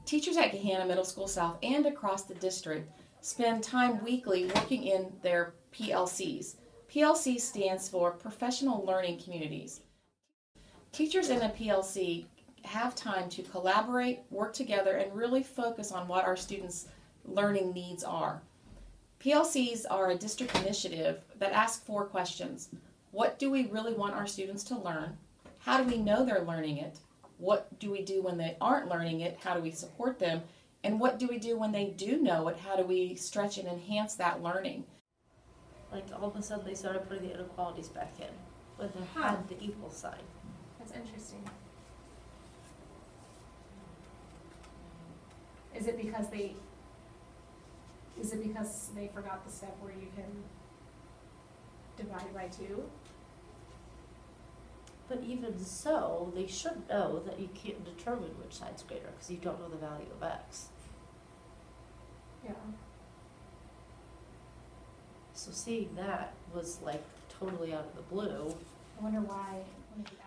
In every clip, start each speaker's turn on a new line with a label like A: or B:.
A: Teachers at Gahanna Middle School South and across the district spend time weekly working in their PLCs. PLC stands for Professional Learning Communities. Teachers in a PLC have time to collaborate, work together, and really focus on what our students' learning needs are. PLCs are a district initiative that asks 4 questions. What do we really want our students to learn? How do we know they're learning it? What do we do when they aren't learning it? How do we support them? And what do we do when they do know it? How do we stretch and enhance that learning?
B: Like all of a sudden they started putting the inequalities back in, when they had the equal sign.
C: That's interesting. Is it because they forgot the step where you can divide by 2?
B: But even so, they should know that you can't determine which side's greater because you don't know the value of x.
C: Yeah.
B: So seeing that was like totally out of the blue.
C: I wonder why.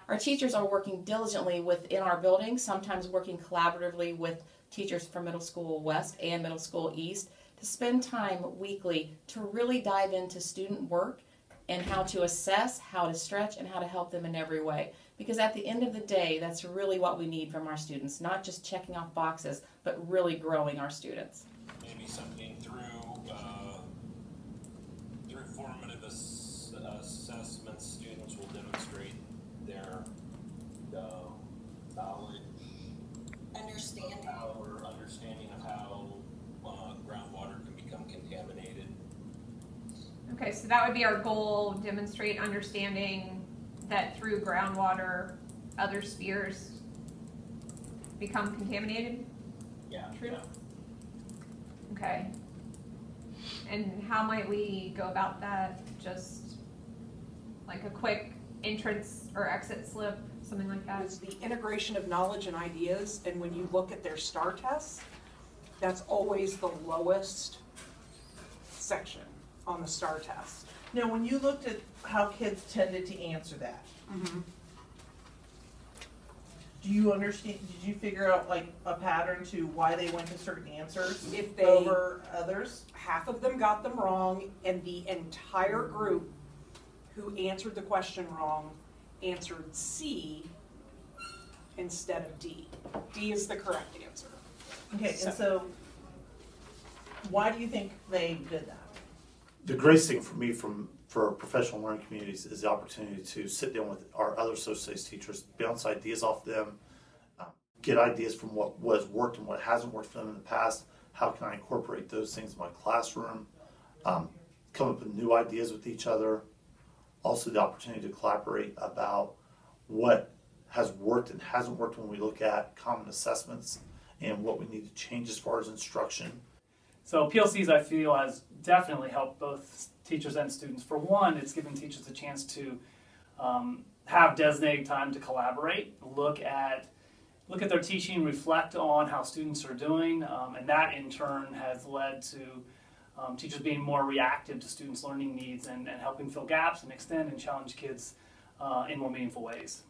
A: Our teachers are working diligently within our building, sometimes working collaboratively with teachers from Middle School West and Middle School East to spend time weekly to really dive into student work and how to assess, how to stretch, and how to help them in every way. Because at the end of the day, that's really what we need from our students, not just checking off boxes, but really growing our students.
D: Maybe something through formative assessments, students will demonstrate their knowledge, understanding of how groundwater can become contaminated.
E: Okay, so that would be our goal, demonstrate understanding that through groundwater, other spheres become contaminated?
D: Yeah.
E: True?
D: Yeah.
E: Okay. And how might we go about that? Just like a quick entrance or exit slip, something like that?
F: It's the integration of knowledge and ideas, and when you look at their STAR tests, that's always the lowest section on the STAR test.
G: Now, when you looked at how kids tended to answer that, do you understand? Did you figure out like a pattern to why they went to certain answers over others?
F: Half of them got them wrong, and the entire group who answered the question wrong answered C instead of D. D is the correct answer.
G: Okay, and so why do you think they did that?
H: The greatest thing for me for professional learning communities is the opportunity to sit down with our other social studies teachers, bounce ideas off them, get ideas from what has worked and what hasn't worked for them in the past. How can I incorporate those things in my classroom? Come up with new ideas with each other. Also the opportunity to collaborate about what has worked and hasn't worked when we look at common assessments and what we need to change as far as instruction.
I: So PLCs, I feel, has definitely helped both teachers and students. For one, it's given teachers a chance to have designated time to collaborate, look at their teaching, reflect on how students are doing, and that in turn has led to teachers being more reactive to students' learning needs and helping fill gaps and extend and challenge kids in more meaningful ways.